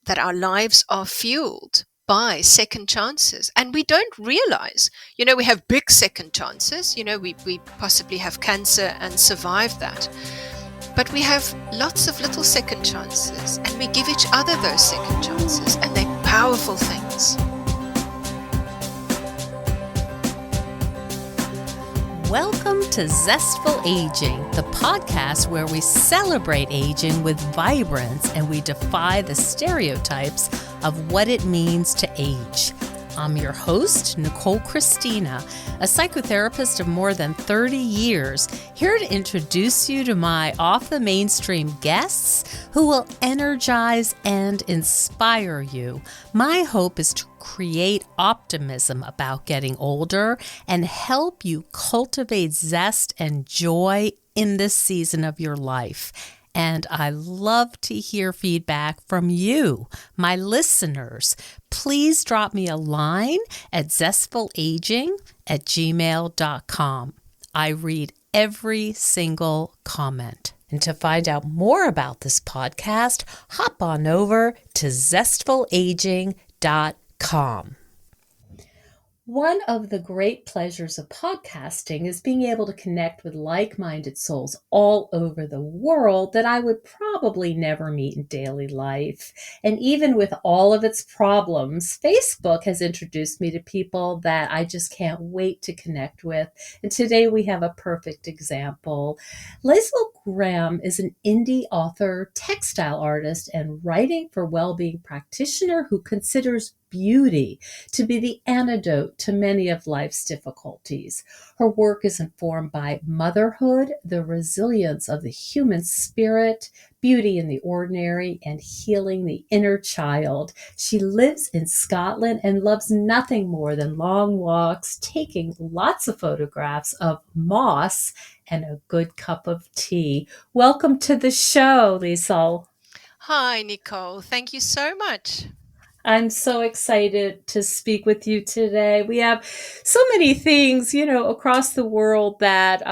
that our lives are fueled by second chances, and we don't realize, we have big second chances. We possibly have cancer and survive that, but we have lots of little second chances, and we give each other those second chances, and they're powerful things. Welcome to Zestful Aging, the podcast where we celebrate aging with vibrance and we defy the stereotypes of what it means to age. I'm your host, Nicole Christina, a psychotherapist of more than 30 years, here to introduce you to my off-the-mainstream guests who will energize and inspire you. My hope is to create optimism about getting older and help you cultivate zest and joy in this season of your life. And I love to hear feedback from you, my listeners. Please drop me a line at zestfulaging@gmail.com. I read every single comment. And to find out more about this podcast, hop on over to zestfulaging.com. One of the great pleasures of podcasting is being able to connect with like-minded souls all over the world that I would probably never meet in daily life. And even with all of its problems, Facebook has introduced me to people that I just can't wait to connect with. And today we have a perfect example. Liezel Graham is an indie author, textile artist, and writing-for-wellbeing practitioner who considers beauty to be the antidote to many of life's difficulties. Her work is informed by motherhood, the resilience of the human spirit, beauty in the ordinary, and healing the inner child. She lives in Scotland and loves nothing more than long walks, taking lots of photographs of moss, and a good cup of tea. Welcome to the show, Liezel. Hi, Nicole. Thank you so much. I'm so excited to speak with you today. We have so many things, across the world that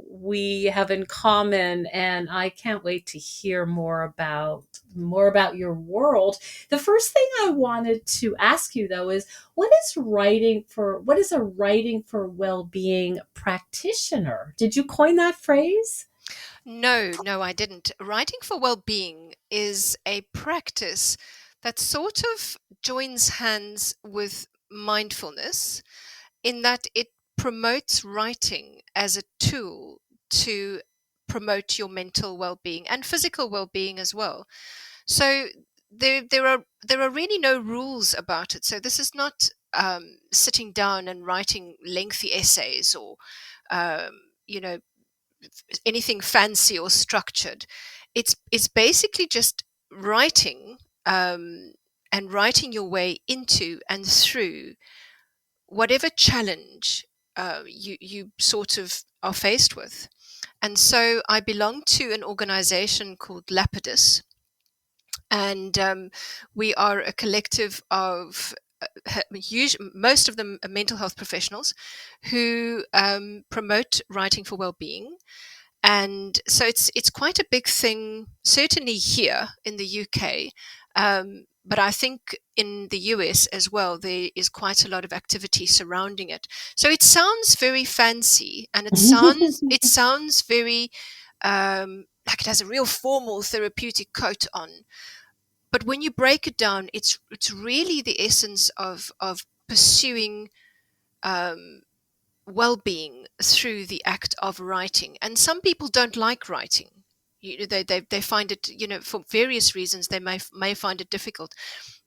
we have in common, and I can't wait to hear more about your world. The first thing I wanted to ask you, though, is what is a writing for well-being practitioner? Did you coin that phrase? No, I didn't. Writing for Well-being is a practice that sort of joins hands with mindfulness in that it promotes writing as a tool to promote your mental well-being and physical well-being as well. So there are really no rules about it. So this is not sitting down and writing lengthy essays or anything fancy or structured. It's basically just writing, and writing your way into and through whatever challenge you sort of are faced with. And so I belong to an organization called Lapidus, and we are a collective of most of them are mental health professionals who promote writing for well-being. And so it's quite a big thing, certainly here in the UK, but I think in the US as well, there is quite a lot of activity surrounding it. So it sounds very fancy, and it sounds very like it has a real formal therapeutic coat on. But when you break it down, it's really the essence of pursuing well-being through the act of writing. And some people don't like writing. They find it, for various reasons, they may find it difficult.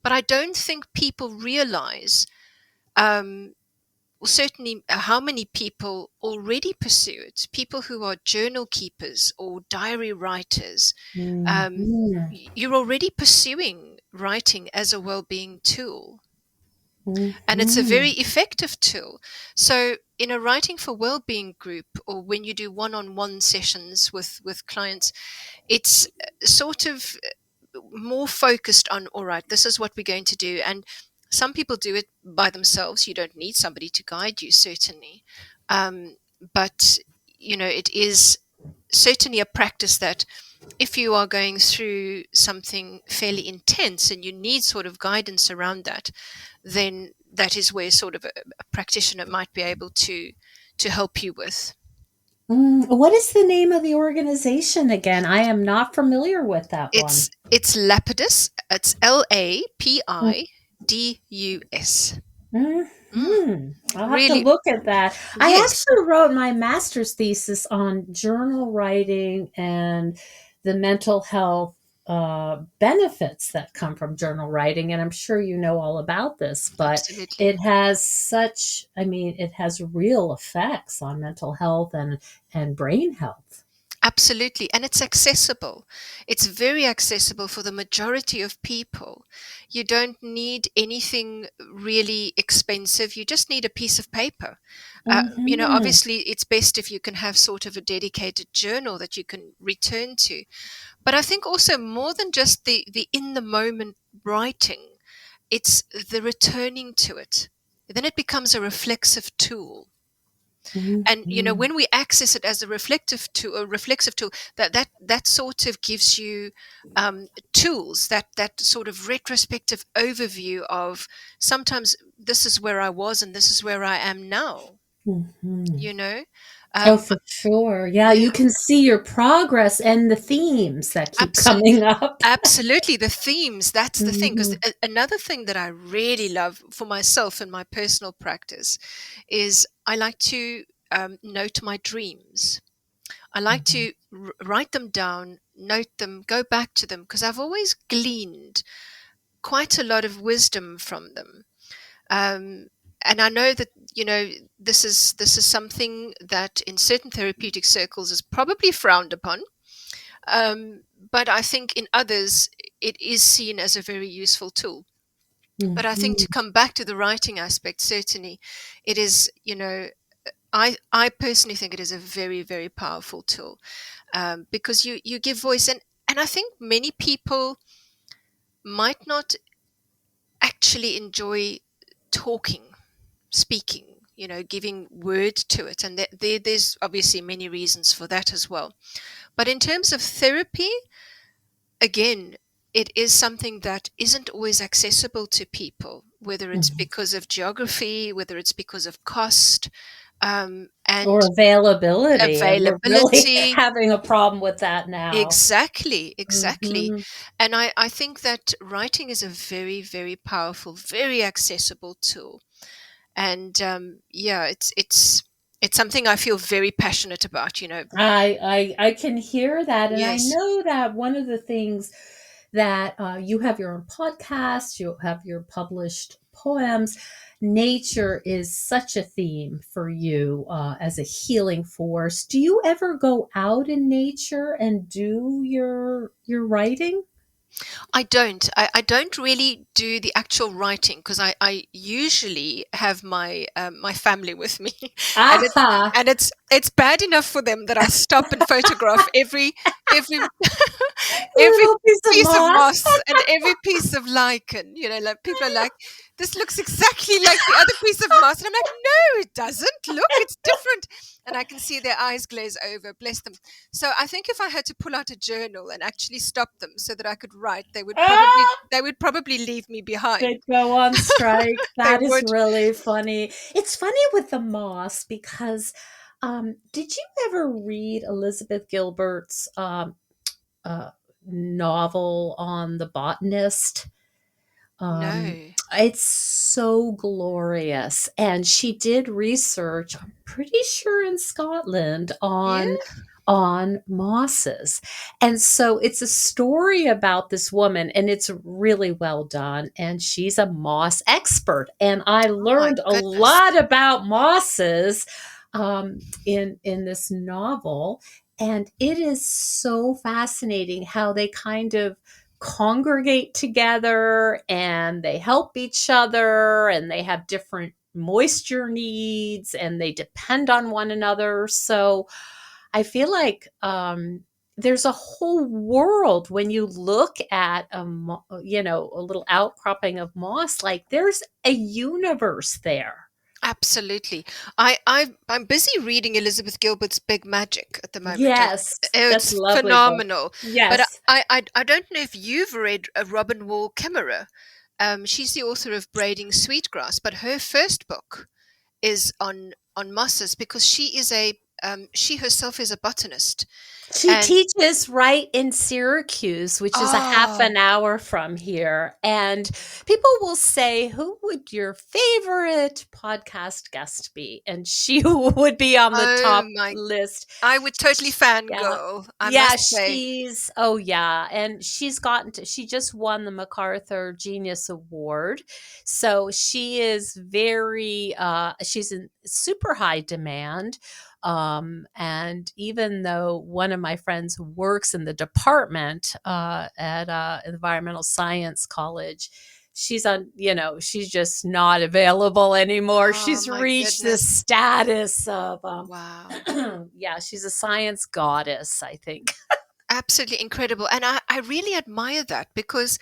But I don't think people realize, certainly how many people already pursue it. People who are journal keepers or diary writers, you're already pursuing writing as a well-being tool. And it's a very effective tool. So in a writing for well-being group, or when you do one-on-one sessions with clients, it's sort of more focused on, all right, this is what we're going to do. And some people do it by themselves. You don't need somebody to guide you, certainly. But, it is certainly a practice that if you are going through something fairly intense and you need sort of guidance around that, then that is where sort of a practitioner might be able to help you with. What is the name of the organization again? I am not familiar with that one. It's Lapidus. It's Lapidus. Mm, I'll have to really, look at that. I yes, actually wrote my master's thesis on journal writing and the mental health benefits that come from journal writing. And I'm sure you know all about this, but absolutely. it has such, I mean, it has real effects on mental health and brain health. Absolutely. And it's accessible. It's very accessible for the majority of people. You don't need anything really expensive. You just need a piece of paper. Hmm. Obviously, it's best if you can have sort of a dedicated journal that you can return to. But I think also more than just the in the moment writing, it's the returning to it. Then it becomes a reflexive tool. And Hmm. when we access it as a reflexive tool, that sort of gives you tools, that sort of retrospective overview of sometimes this is where I was and this is where I am now. Hmm. You know, Oh, but for sure. Yeah, yeah, you can see your progress and the themes that keep absolutely. coming up. Absolutely, the themes, that's the thing. Because Mhm, another thing that I really love for myself in my personal practice is I like to note my dreams. I like mhm, to write them down, note them, go back to them because I've always gleaned quite a lot of wisdom from them. Um, and I know that this is something that in certain therapeutic circles is probably frowned upon, um, but I think in others it is seen as a very useful tool. But I think mhm, to come back to the writing aspect, certainly it is. I personally think it is a very, very powerful tool, because you give voice, and I think many people might not actually enjoy talking, speaking, giving word to it, and there's obviously many reasons for that as well. But in terms of therapy, again, it is something that isn't always accessible to people, whether it's mhm. because of geography, whether it's because of cost, Or and availability, and we're really availability. having a problem with that now. Exactly, exactly. Mhm. And I think that writing is a very, very powerful, very accessible tool. And yeah, it's something I feel very passionate about. I can hear that, and I Yes, know that one of the things that you have your own podcast, you have your published poems. Nature is such a theme for you as a healing force. Do you ever go out in nature and do your writing? I don't really do the actual writing because I usually have my family with me, and it's Aha! and it's bad enough for them that I stop and photograph every every Little piece of piece of moss. moss and every piece of lichen. Like people are like, this looks exactly like the other piece of moss, and I'm like, no, it doesn't. Look, it's different, and I can see their eyes glaze over. Bless them. So I think if I had to pull out a journal and actually stop them so that I could write, they would probably Ah! they would probably leave me behind. They go on strike. They That is would. really funny. It's funny with the moss because did you ever read Elizabeth Gilbert's uh, novel on the botanist? No. It's so glorious. And she did research, I'm pretty sure in Scotland, Yeah. on mosses. And so it's a story about this woman, and it's really well done. And she's a moss expert. And I Oh my learned a goodness. lot about mosses in this novel. And it is so fascinating how they kind of congregate together and they help each other and they have different moisture needs and they depend on one another. So I feel like there's a whole world when you look at a little outcropping of moss, like there's a universe there. Absolutely. I'm busy reading Elizabeth Gilbert's Big Magic at the moment. Yes, that's a It's lovely book. phenomenal. But Yes. I don't know if you've read Robin Wall Kimmerer. She's the author of Braiding Sweetgrass, but her first book is on mosses, because she herself is a botanist. She And teaches right in Syracuse, which is a half oh, an hour from here. And people will say, "Who would your favorite podcast guest be?" And she would be on the oh top my, list. I would totally Yeah. fangirl, I Yeah, must say. oh yeah, and she just won the MacArthur Genius Award. So she is very she's in super high demand. And even though one of my friends works in the department at environmental science college, she's just not available anymore. Oh She's my reached the goodness. status of Wow. yeah, she's a science goddess, I think. Absolutely incredible. And I really admire that, because,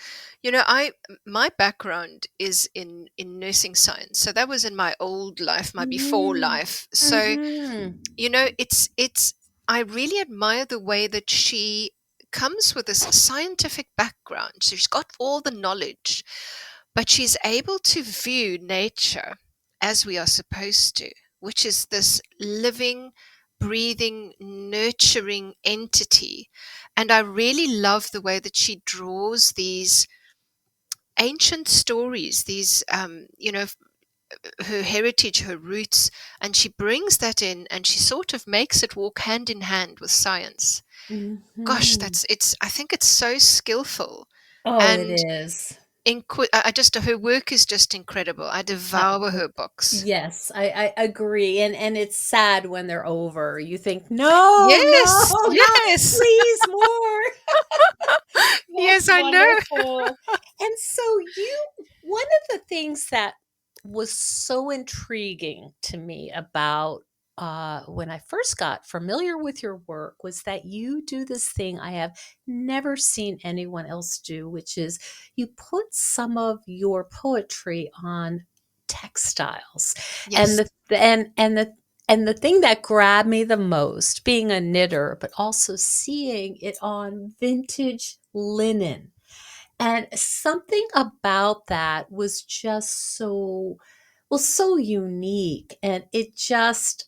my background is in nursing science. So that was in my old life, my before Mm, life. So, mhm, it's I really admire the way that she comes with this scientific background. So she's got all the knowledge, but she's able to view nature as we are supposed to, which is this living, breathing, nurturing entity. And I really love the way that she draws these ancient stories, these, her heritage, her roots, and she brings that in, and she sort of makes it walk hand in hand with science. Gosh, mhm. I think it's so skillful. Oh, it And is. I just, her work is just incredible. I Uh, devour her books. yes, I agree, and it's sad when they're over. You think, "No, no, Yes, not yes, please, more." That's yes, I know. wonderful. And so one of the things that was so intriguing to me about when I first got familiar with your work was that you do this thing I have never seen anyone else do, which is you put some of your poetry on textiles. And Yes. the thing that grabbed me the most, being a knitter, but also seeing it on vintage linen. And something about that was just so unique. And it just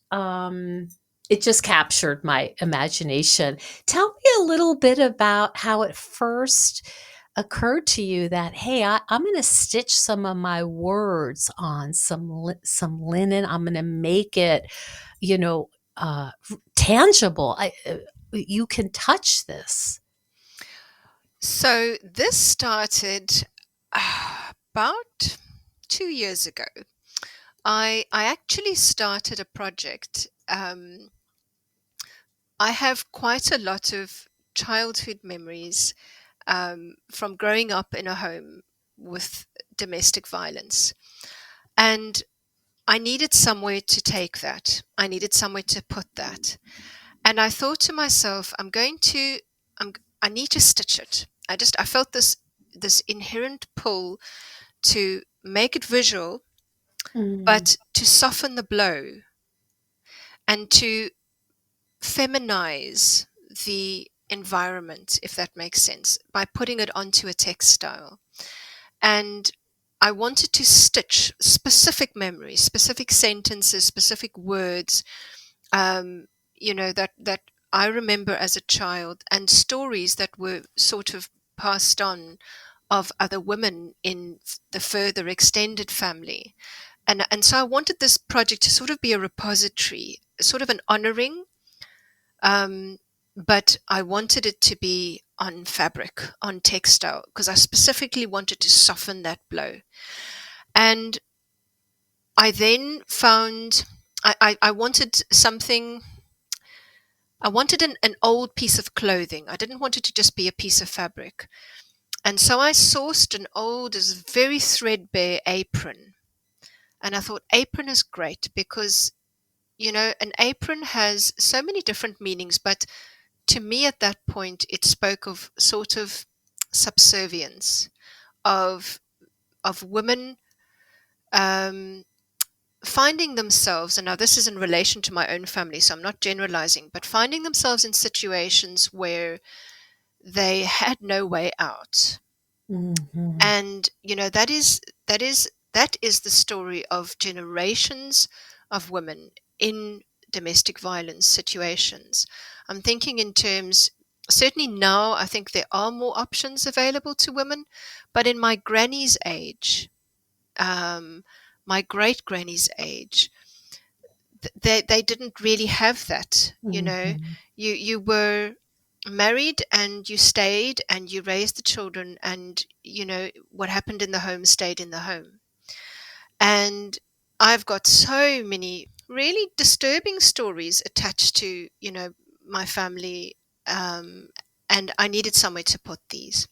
captured my imagination. Tell me a little bit about how it first occurred to you that, hey, I'm going to stitch some of my words on some linen. I'm going to make it, you know, tangible. You can touch this. So this started about 2 years ago. I actually started a project. I have quite a lot of childhood memories, from growing up in a home with domestic violence. And I needed somewhere to take that. I needed somewhere to put that. And I thought to myself, I need to stitch it. I felt this inherent pull to make it visual, Mm, but to soften the blow and to feminize the environment, if that makes sense, by putting it onto a textile. And I wanted to stitch specific memories, specific sentences, specific words, um, that I remember as a child, and stories that were sort of passed on of other women in the further extended family. And so I wanted this project to sort of be a repository, sort of an honoring, um, but I wanted it to be on fabric, on textile, because I specifically wanted to soften that blow. And I then found I wanted something. I wanted an old piece of clothing. I didn't want it to just be a piece of fabric. And so I sourced an old, is very threadbare apron. And I thought apron is great because, an apron has so many different meanings, but to me at that point, it spoke of sort of subservience, of women, um, finding themselves, and now this is in relation to my own family, so I'm not generalizing, but finding themselves in situations where they had no way out. Mhm. And that is the story of generations of women in domestic violence situations. I'm thinking in terms, certainly now I think there are more options available to women, but in my granny's age, my great granny's age, they didn't really have that. Mhm. You were married and you stayed and you raised the children, and what happened in the home stayed in the home. And I've got so many really disturbing stories attached to my family, and I needed somewhere to put these.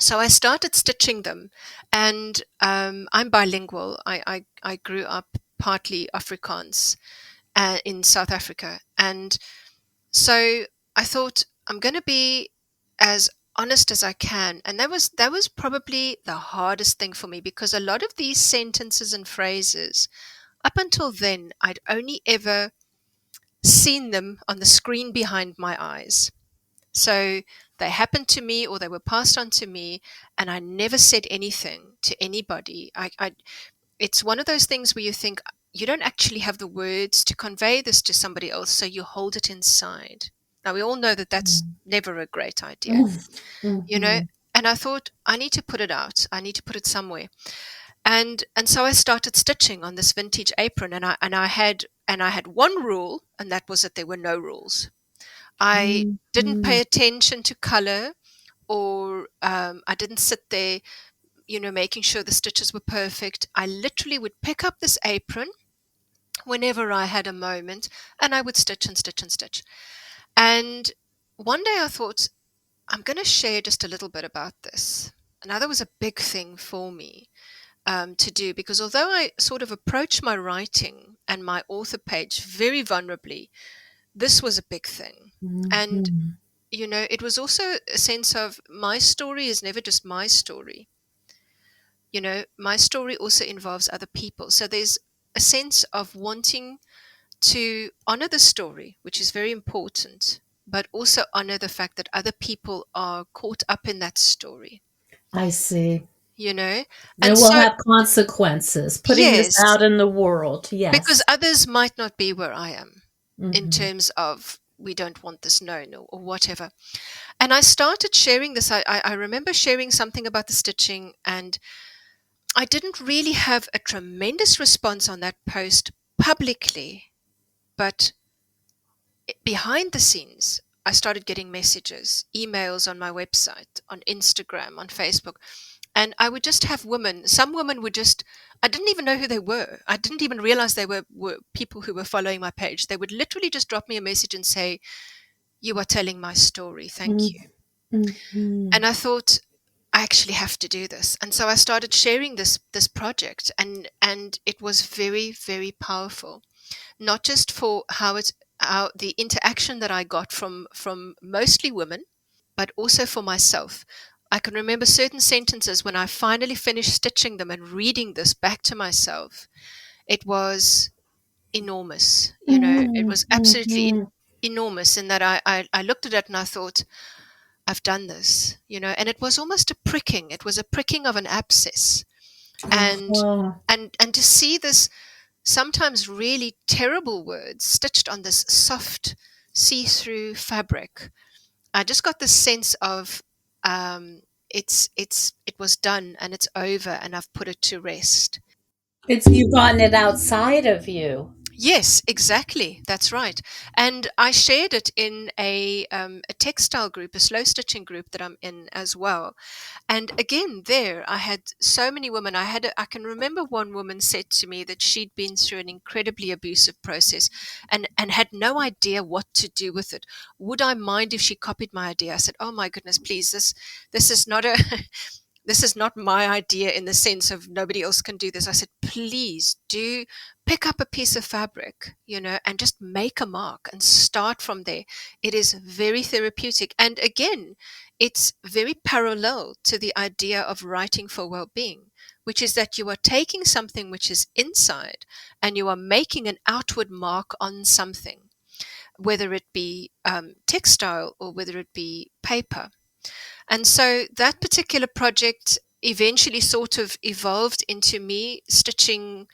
So I started stitching them, and I'm bilingual. I grew up partly Afrikaans in South Africa. And so I thought I'm going to be as honest as I can. And that was probably the hardest thing for me, because a lot of these sentences and phrases, up until then, I'd only ever seen them on the screen behind my eyes. So they happened to me, or they were passed on to me, and I never said anything to anybody. It's one of those things where you think you don't actually have the words to convey this to somebody else, so you hold it inside. Now, we all know that that's never a great idea, you know. Mhm. And I thought, I need to put it out. I need to put it somewhere. And so I started stitching on this vintage apron, and I had one rule, and that was that there were no rules. I didn't pay Mhm. attention to color, or I didn't sit there, making sure the stitches were perfect. I literally would pick up this apron whenever I had a moment, and I would stitch and stitch and stitch. And one day I thought, I'm going to share just a little bit about this. Now, that was a big thing for me to do, because although I sort of approach my writing and my author page very vulnerably, this was a big thing. And, Mhm. it was also a sense of my story is never just my story. My story also involves other people. So there's a sense of wanting to honor the story, which is very important, but also honor the fact that other people are caught up in that story, I see. you know? It And will so, have consequences putting this yes, out in the world. because Yes. others might not be where I am in Mhm. terms of we don't want this known, or whatever. And I started sharing this. I remember sharing something about the stitching, and I didn't really have a tremendous response on that post publicly, but behind the scenes, I started getting messages, emails on my website, on Instagram, on Facebook. And I would just have some women would just, I didn't even know who they were. I didn't even realize they were people who were following my page. They would literally just drop me a message and say, "You are telling my story. Thank you." Mhm. Mhm. And I thought, I actually have to do this. And so I started sharing this project, and it was very, very powerful, not just for how the interaction that I got from mostly women, but also for myself. I can remember certain sentences when I finally finished stitching them and reading this back to myself. It was enormous. It Mhm. was absolutely Mhm. enormous, in that I looked at it and I thought, I've done this, and it was almost a pricking. It was a pricking of an abscess. And Uh-huh. and to see this sometimes really terrible words stitched on this soft see-through fabric, I just got this sense of it was done, and it's over, and I've put it to rest. It's you've gotten it outside of you. Yes, exactly. That's right. And I shared it in a textile group, a slow stitching group that I'm in as well. And again, there I had so many women. I can remember one woman said to me that she'd been through an incredibly abusive process, and had no idea what to do with it. Would I mind if she copied my idea? I said, "Oh my goodness, please! This is not a this is not my idea, in the sense of nobody else can do this." I said, "Please do pick up a piece of fabric, and just make a mark and start from there. It is very therapeutic. And again, it's very parallel to the idea of writing for well-being, which is that you are taking something which is inside and you are making an outward mark on something, whether it be textile or whether it be paper. And so that particular project eventually sort of evolved into me stitching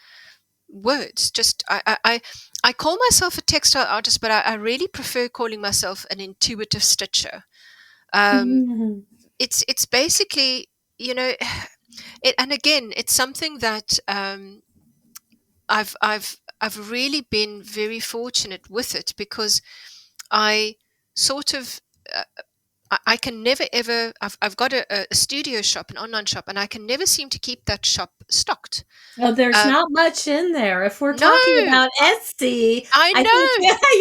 words. Just I call myself a textile artist, but I really prefer calling myself an intuitive stitcher. Um, it's basically, you know, and again, it's something that I've really been very fortunate with it, because I sort of uh, I can never ever I've got a studio shop, an online shop, and I can never seem to keep that shop stocked. Oh, there's Um, not much in there. If we're no, talking about Etsy, I I think know.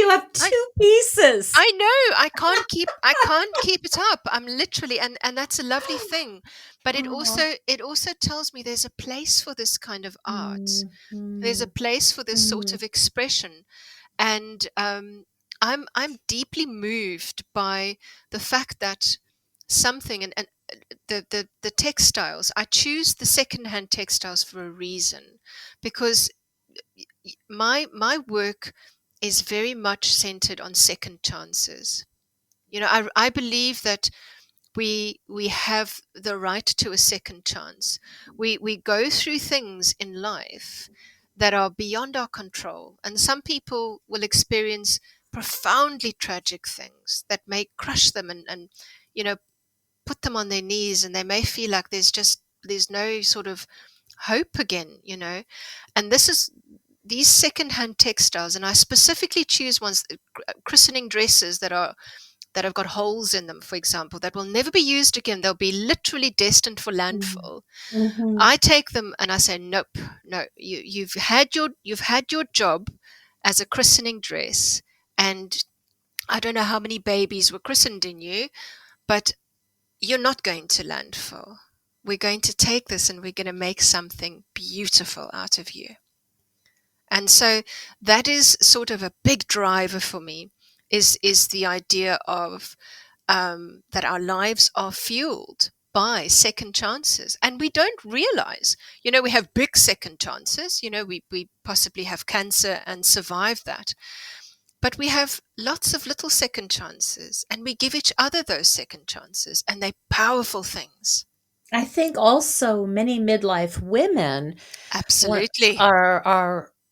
you have I 2 pieces. I know. I can't keep it up. I'm literally, and that's a lovely thing. But Oh. it also tells me there's a place for this kind of art. There's a Mhm. place for this sort Mhm. of expression. And I'm deeply moved by the fact that something, and the textiles, I choose the secondhand textiles for a reason, because my work is very much centered on second chances. I believe that we have the right to a second chance. We go through things in life that are beyond our control, and some people will experience profoundly tragic things that may crush them, and you know put them on their knees, and they may feel like there's no sort of hope again. And this is these secondhand textiles, and I specifically choose ones, christening dresses that have got holes in them, for example, that will never be used again. They'll be literally destined for Mhm. landfill. Mhm. I take them and I say, nope, no, you've had your job as a christening dress, and I don't know how many babies were christened in you, but you're not going to landfill. We're going to take this and we're going to make something beautiful out of you. And so that is sort of a big driver for me, is the idea of that our lives are fueled by second chances, and we don't realize. We have big second chances. We possibly have cancer and survive that, but we have lots of little second chances, and we give each other those second chances, and they're powerful things. I think also many midlife women want Absolutely.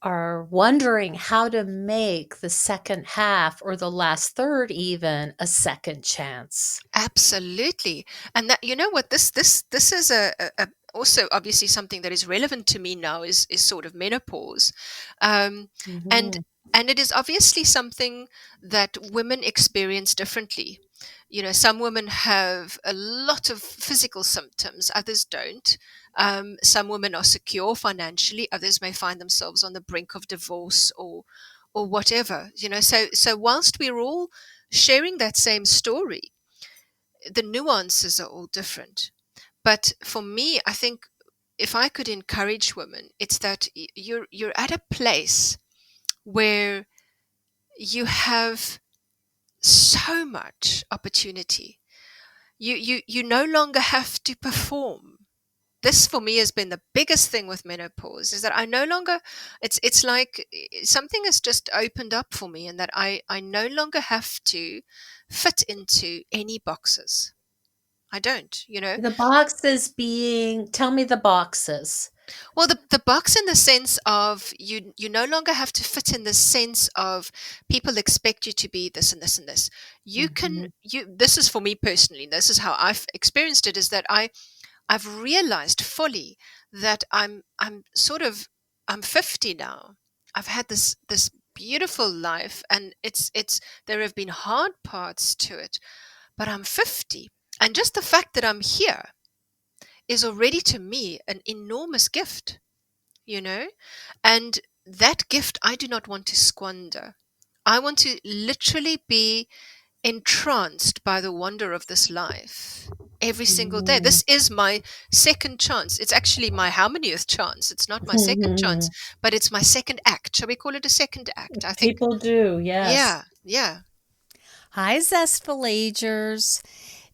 are wondering how to make the second half or the last third even a second chance. Absolutely. And that, you know what, this is also obviously something that is relevant to me now, is sort of menopause. Um, and Mhm. and it is obviously something that women experience differently. Some women have a lot of physical symptoms, others don't. Some women are secure financially, others may find themselves on the brink of divorce, or whatever. So whilst we're all sharing that same story, the nuances are all different. But for me, I think if I could encourage women, it's that you're at a place where you have so much opportunity. You no longer have to perform. This for me has been the biggest thing with menopause, is that I no longer, it's like something has just opened up for me, and that I no longer have to fit into any boxes. I don't. The boxes being, tell me the boxes. Well, the box, in the sense of, you no longer have to fit in the sense of people expect you to be this and this and this. Mhm. This is for me personally. This is how I've experienced it, is that I've realized fully that I'm 50 now. I've had this beautiful life, and it's there have been hard parts to it, but I'm 50. And just the fact that I'm here is already, to me, an enormous gift, you know? And that gift I do not want to squander. I want to literally be entranced by the wonder of this life every single day. Mhm. This is my second chance. It's actually my how manyth chance? It's not my second chance, Mhm. but it's my second act. Shall we call it a second act? I think, People do, yes. yeah, yeah. Hi, Zestful Agers.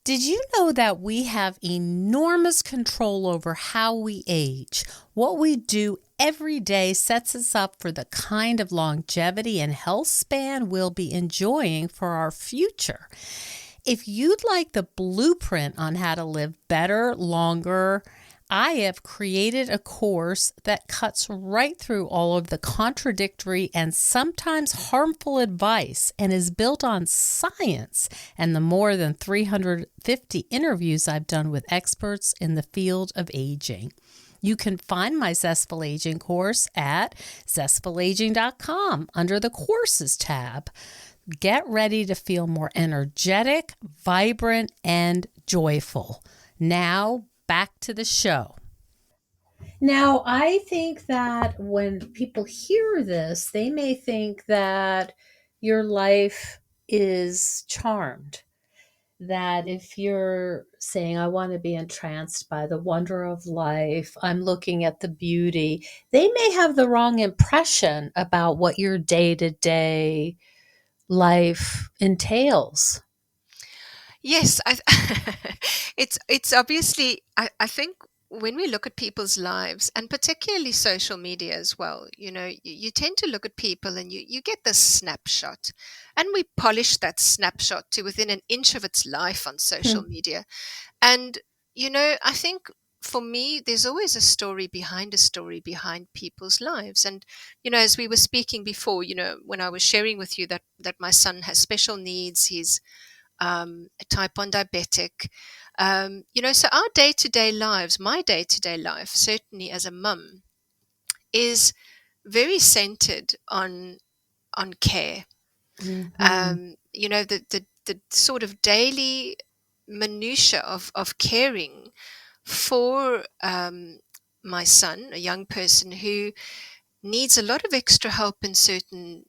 Did you know that we have enormous control over how we age? What we do every day sets us up for the kind of longevity and health span we'll be enjoying for our future. If you'd like the blueprint on how to live better, longer, I have created a course that cuts right through all of the contradictory and sometimes harmful advice and is built on science and the more than 350 interviews I've done with experts in the field of aging. You can find my Zestful Aging course at zestfulaging.com under the Courses tab. Get ready to feel more energetic, vibrant, and joyful. Now, back to the show. Now, I think that when people hear this, they may think that your life is charmed. That if you're saying, I want to be entranced by the wonder of life, I'm looking at the beauty, they may have the wrong impression about what your day to day life entails. Yes, it's obviously, I think when we look at people's lives, and particularly social media as well, you tend to look at people and you get this snapshot, and we polish that snapshot to within an inch of its life on social media. And, I think for me, there's always a story behind people's lives. And, as we were speaking before, when I was sharing with you that my son has special needs, he's a type 1 diabetic. So our day-to-day lives, my day-to-day life, certainly as a mum, is very centered on care. Mm-hmm. The sort of daily minutia of caring for my son, a young person who needs a lot of extra help in certain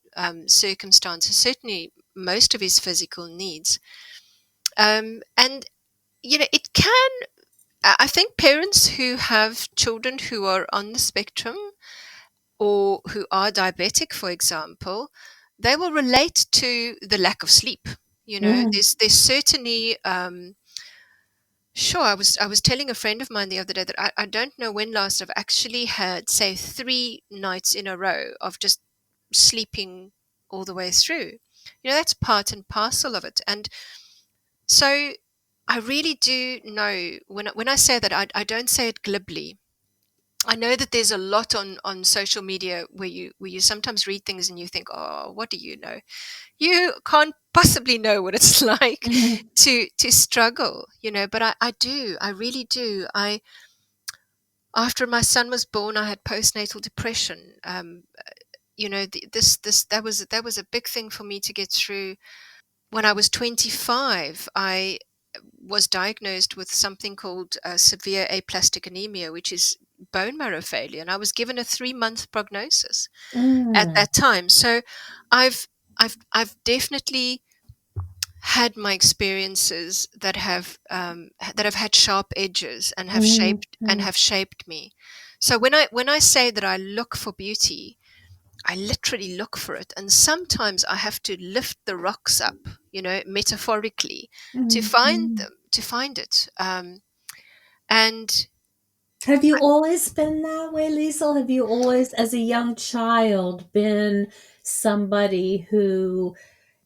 circumstances, certainly most of his physical needs. And it can, I think parents who have children who are on the spectrum or who are diabetic, for example, they will relate to the lack of sleep. There's certainly, sure, I was telling a friend of mine the other day that I don't know when last I've actually had, say, 3 nights in a row of just sleeping all the way through. That's part and parcel of it. And so I really do know when I say that, I don't say it glibly. I know that there's a lot on social media where you sometimes read things and you think, oh, what do you know? You can't possibly know what it's like to struggle, but I really do. After my son was born, I had postnatal depression. That was a big thing for me to get through. When I was 25, I was diagnosed with something called severe aplastic anemia, which is bone marrow failure, and I was given a 3-month prognosis at that time. So I've definitely had my experiences that have had sharp edges and have shaped me. So when I say that I look for beauty, I literally look for it. And sometimes I have to lift the rocks up, metaphorically, to find it. And Have you always been that way, Liezel? Have you always, as a young child, been somebody who,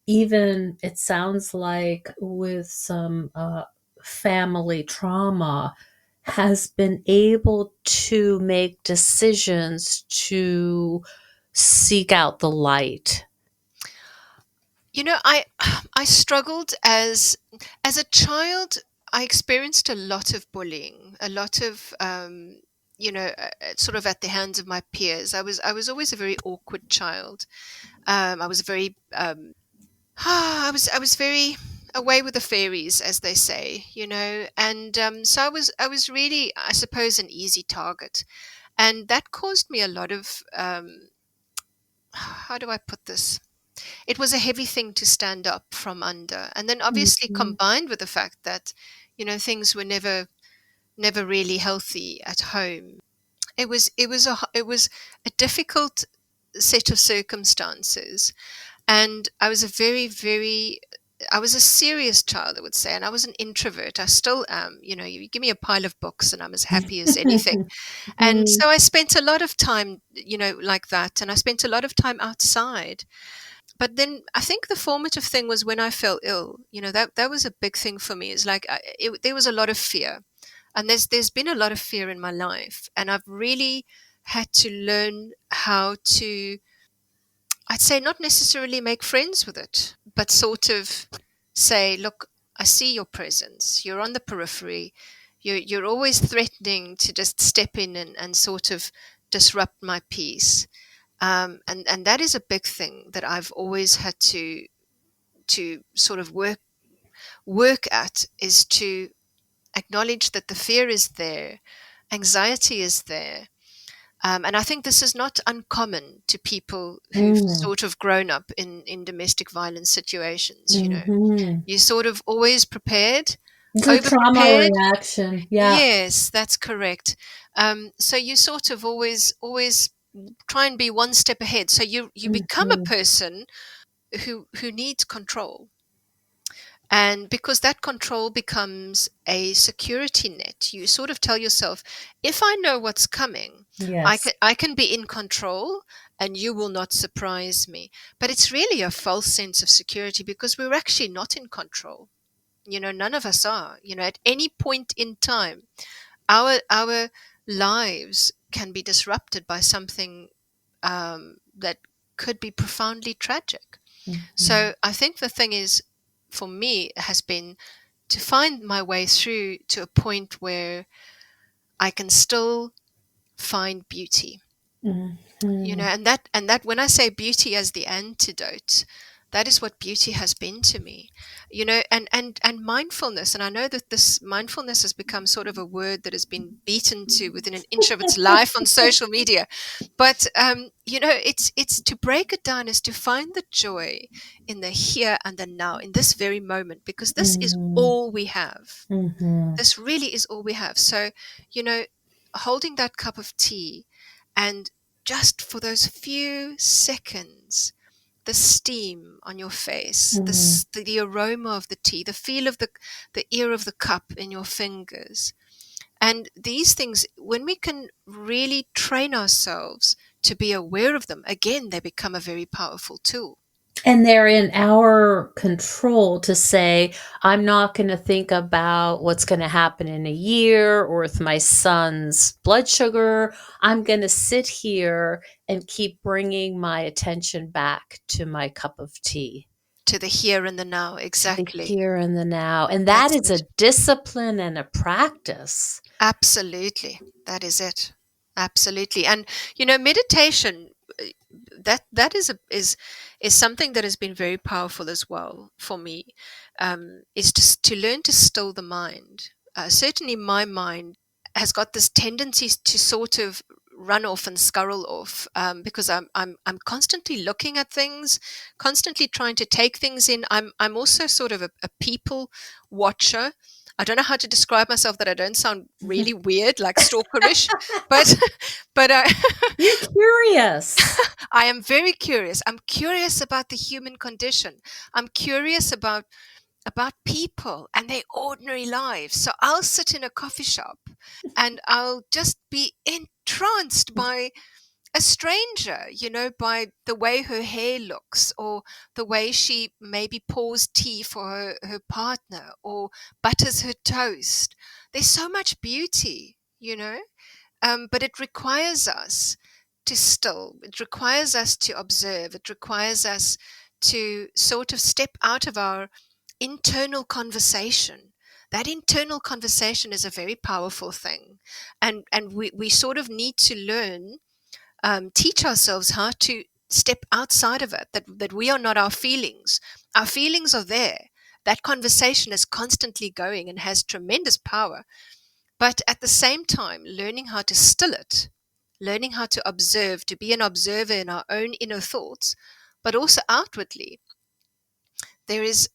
even it sounds like with some family trauma, has been able to make decisions to seek out the light? I struggled as a child. I experienced a lot of bullying, a lot of sort of at the hands of my peers. I was always a very awkward child. I was very I was very away with the fairies, as they say, and so I was really, I suppose, an easy target, and that caused me a lot of how do I put this? It was a heavy thing to stand up from under, and then obviously Mhm. combined with the fact that things were never really healthy at home. It was a difficult set of circumstances, and I was a very, very I was a serious child, I would say, and I was an introvert. I still am. You give me a pile of books and I'm as happy as anything. And Mm, so I spent a lot of time, like that, and I spent a lot of time outside. But then I think the formative thing was when I fell ill. That was a big thing for me. Is like there was a lot of fear, and there's been a lot of fear in my life, and I've really had to learn how to, I'd say, not necessarily make friends with it, but sort of say, look, I see your presence. You're on the periphery. You're always threatening to just step in and sort of disrupt my peace. And that is a big thing that I've always had to sort of work at, is to acknowledge that the fear is there, anxiety is there. And I think this is not uncommon to people who've mm, sort of grown up in domestic violence situations. mhm. You're sort of always prepared, It's a over trauma prepared. reaction. Yeah. Yes, that's correct. So you sort of always try and be one step ahead. So you become a Mhm, person who needs control. And because that control becomes a security net, you sort of tell yourself, if I know what's coming, yes. I can be in control and you will not surprise me. But it's really a false sense of security because we're actually not in control. None of us are. At any point in time, our lives can be disrupted by something that could be profoundly tragic. Mhm, So I think the thing is, for me, has been to find my way through to a point where I can still find beauty. mhm, And that when I say beauty as the antidote, that is what beauty has been to me. And mindfulness. And I know that this mindfulness has become sort of a word that has been beaten to within an inch of its life on social media. But it's to break it down, is to find the joy in the here and the now, in this very moment, because this is mhm, all we have. mhm, This really is all we have. So, you know, holding that cup of tea, and just for those few seconds, the steam on your face, mhm. the aroma of the tea, the feel of the ear of the cup in your fingers. And these things, when we can really train ourselves to be aware of them, again, they become a very powerful tool. And they're in our control to say, I'm not going to think about what's going to happen in a year or with my son's blood sugar. I'm going to sit here and keep bringing my attention back to my cup of tea, To the here and the now, to the exactly. here and the now. And that That's is a it. discipline and a practice. Absolutely. That is it. Absolutely. And meditation, uh, that is something that has been very powerful as well for me. Is to learn to still the mind. Certainly, my mind has got this tendency to sort of run off and scurry off, because I'm constantly looking at things, constantly trying to take things in. I'm also sort of a people watcher. I don't know how to describe myself that I don't sound really weird, like stalkerish, but but You're curious. I am very curious. I'm curious about the human condition. I'm curious about people and their ordinary lives. So I'll sit in a coffee shop and I'll just be entranced by a stranger, by the way her hair looks, or the way she maybe pours tea for her partner, or butters her toast. There's so much beauty. But it requires us to still, it requires us to observe, it requires us to sort of step out of our internal conversation. That internal conversation is a very powerful thing. And we sort of need to learn, teach ourselves how to step outside of it, that we are not our feelings. Our feelings are there. That conversation is constantly going and has tremendous power. But at the same time, learning how to still it, learning how to observe, to be an observer in our own inner thoughts, but also outwardly. There is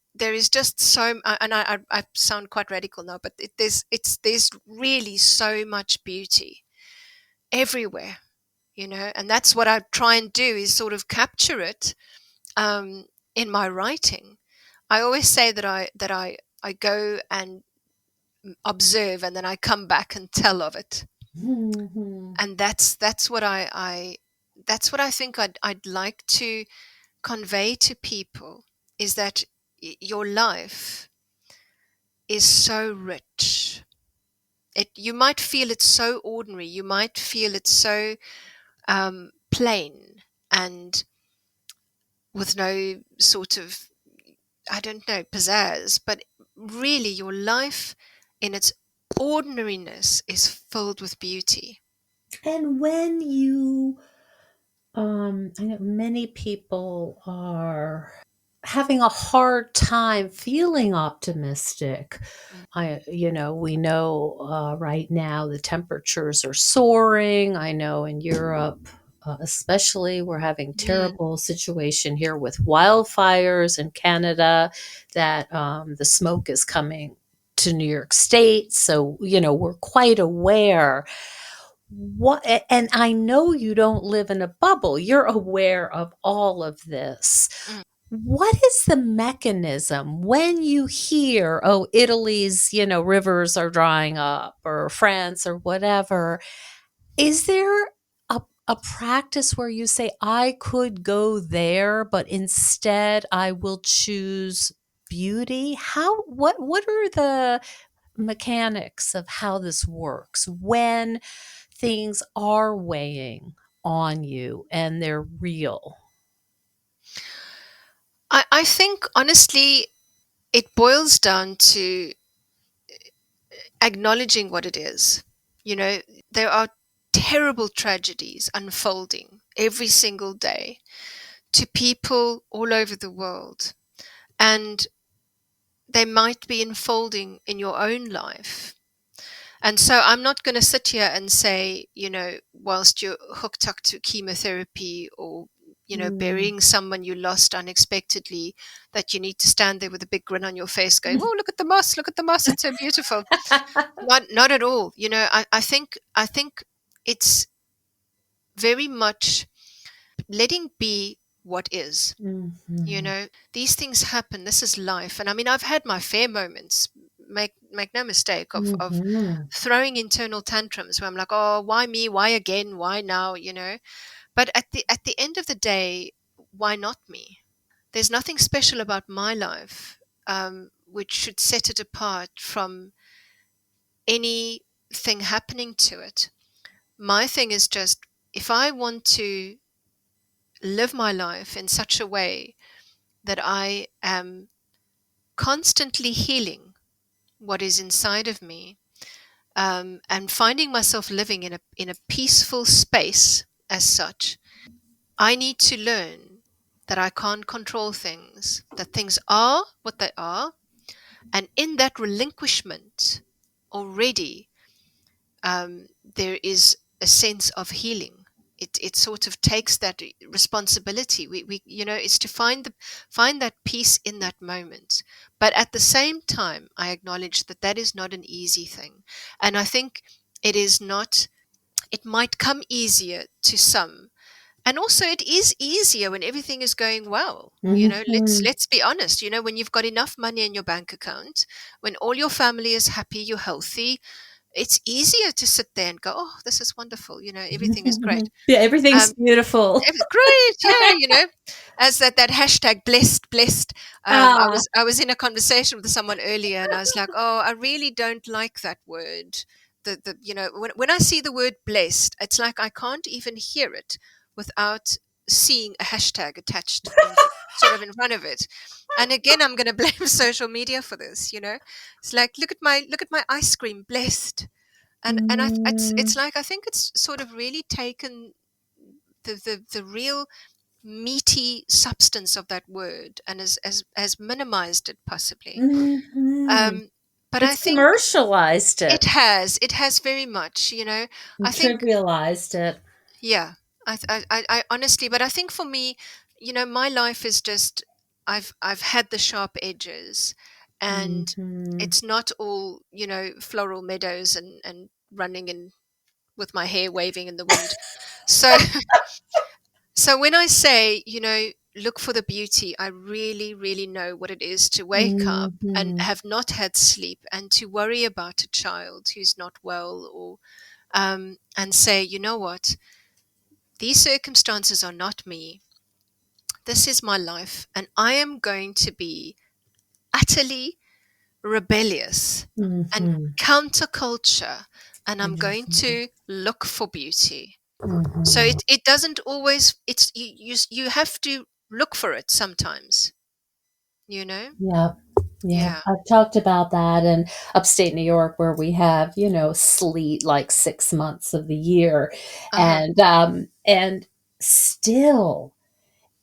just so, and I sound quite radical now, but there's really so much beauty everywhere, and that's what I try and do, is sort of capture it, in my writing. I always say that I go and observe, and then I come back and tell of it. Mhm. And that's what that's what I think I'd like to convey to people, is that your life is so rich. You might feel it's so ordinary. You might feel it's so plain and with no sort of, I don't know, pizzazz, but really your life in its ordinariness is filled with beauty. And when you, I know many people are having a hard time feeling optimistic. Mm. We know right now the temperatures are soaring. I know in Europe, especially, we're having Mm. terrible situation here with wildfires in Canada. That the smoke is coming to New York State, so we're quite aware. What, and I know you don't live in a bubble. You're aware of all of this. Mm. What is the mechanism when you hear, oh, Italy's, rivers are drying up, or France, or whatever? Is there a practice where you say, I could go there, but instead I will choose beauty? What are the mechanics of how this works when things are weighing on you and they're real? I think honestly, it boils down to acknowledging what it is. You know, there are terrible tragedies unfolding every single day to people all over the world. And they might be unfolding in your own life. And so I'm not going to sit here and say, whilst you're hooked up to chemotherapy or, Mm. burying someone you lost unexpectedly, that you need to stand there with a big grin on your face going, oh, look at the moss, it's so beautiful. Not at all. I think it's very much letting be what is. Mhm. These things happen. This is life. And I mean, I've had my fair moments, make no mistake, of Mhm. throwing internal tantrums where I'm like, oh, why me? Why again? Why now? But at the end of the day, why not me? There's nothing special about my life, which should set it apart from anything happening to it. My thing is just, if I want to live my life in such a way that I am constantly healing what is inside of me, and finding myself living in a peaceful space as such, I need to learn that I can't control things, that things are what they are, and in that relinquishment already, there is a sense of healing. It sort of takes that responsibility. It's to find that peace in that moment. But at the same time, I acknowledge that that is not an easy thing, and I think it is not. It might come easier to some, and also it is easier when everything is going well. Let's Mhm. let's be honest. When you've got enough money in your bank account, when all your family is happy, you're healthy, it's easier to sit there and go, oh, this is wonderful, everything is great. Yeah, everything's um beautiful. Great, yeah, as that hashtag blessed. I Ah. was I was in a conversation with someone earlier, and I was like, oh, I really don't like that word. When I see the word blessed, it's like I can't even hear it without seeing a hashtag attached sort of in front of it. And again, I'm going to blame social media for this. It's like, look at my ice cream, blessed. And it's Mm. like, I think it's sort of really taken the real meaty substance of that word and has minimized it possibly. Mhm. But I It's think commercialized it it has very much. and I think, trivialized it. yeah. I honestly, but I think for me, my life is just, I've had the sharp edges, and Mhm. it's not all floral meadows and running in with my hair waving in the wind. So so when I say, look for the beauty. I really, really know what it is to wake up and Mhm. have not had sleep and to worry about a child who's not well, or and say, you know what, these circumstances are not me. This is my life, and I am going to be utterly rebellious and Mhm. counterculture, and I'm going Mhm. to look for beauty. So Mhm. it doesn't always, it's you have to look for it sometimes, you know? Yeah. Yeah, Yeah. I've talked about that in upstate New York where we have, sleet like 6 months of the year, Uh-huh. and still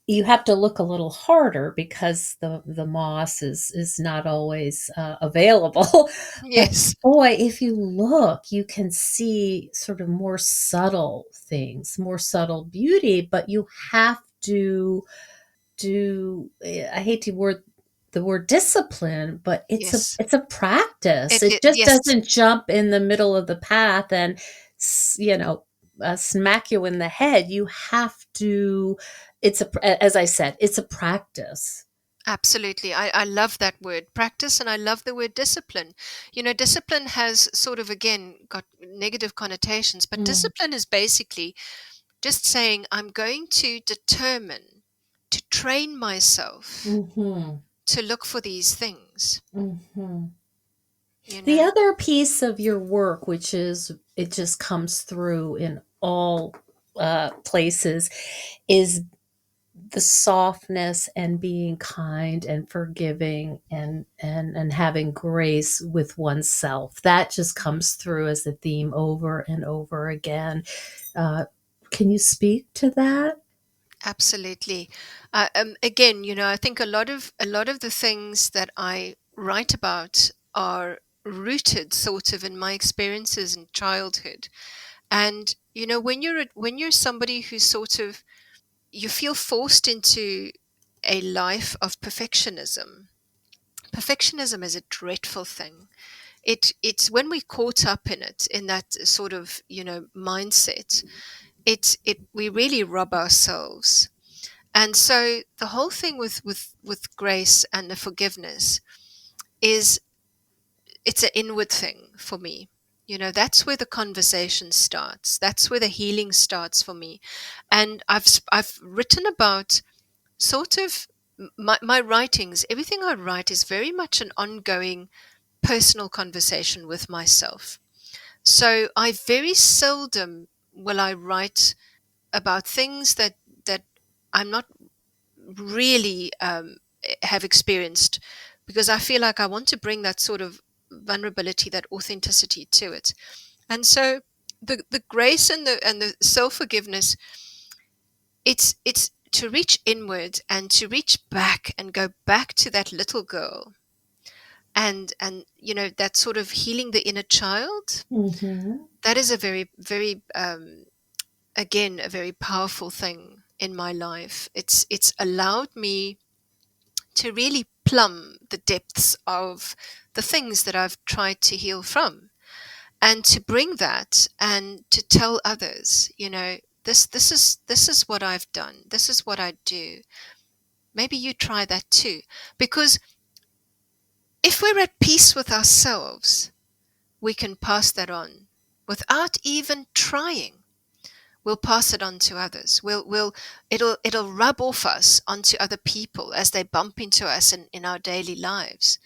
you have to look a little harder because the moss is not always, available, but Yes. boy, if you look, you can see sort of more subtle things, more subtle beauty, but you have to I hate the word discipline, but Yes. it's a practice. It, It just yes. doesn't jump in the middle of the path and s- you know smack you in the head. You have to. As I said, it's a practice. Absolutely. I love that word practice, and I love the word discipline. Discipline has sort of, again, got negative connotations, but Mm, discipline is basically just saying, I'm going to determine to train myself mhm, to look for these things, mhm. you The know? other piece of your work, which is it just comes through in all places, is the softness and being kind and forgiving and having grace with oneself. That just Mhm. comes through as a theme over and over again. uh, can you speak to that? Absolutely. Again, I think a lot of the things that I write about are rooted sort of in my experiences in childhood. And when you're somebody who sort of, you feel forced into a life of perfectionism. Perfectionism is a dreadful thing. It's when we caught up in it, in that sort of, mindset, it we really rob ourselves. And so the whole thing with grace and the forgiveness is, it's an inward thing for me. That's where the conversation starts. That's where the healing starts for me. And I've written about sort of my writings. Everything I write is very much an ongoing personal conversation with myself. So I very seldom will I write about things that I'm not really have experienced, because I feel like I want to bring that sort of vulnerability, that authenticity to it. And so the grace and the self-forgiveness, it's to reach inward and to reach back and go back to that little girl, and that sort of healing the inner child. Mm-hmm. That is a very, very again, a very powerful thing in my life. It's allowed me to really plumb the depths of the things that I've tried to heal from, and to bring that and to tell others, this is what I've done. This is what I do. Maybe you try that too. Because if we're at peace with ourselves, we can pass that on without even trying. We'll pass it on to others. It'll rub off us onto other people as they bump into us in our daily lives.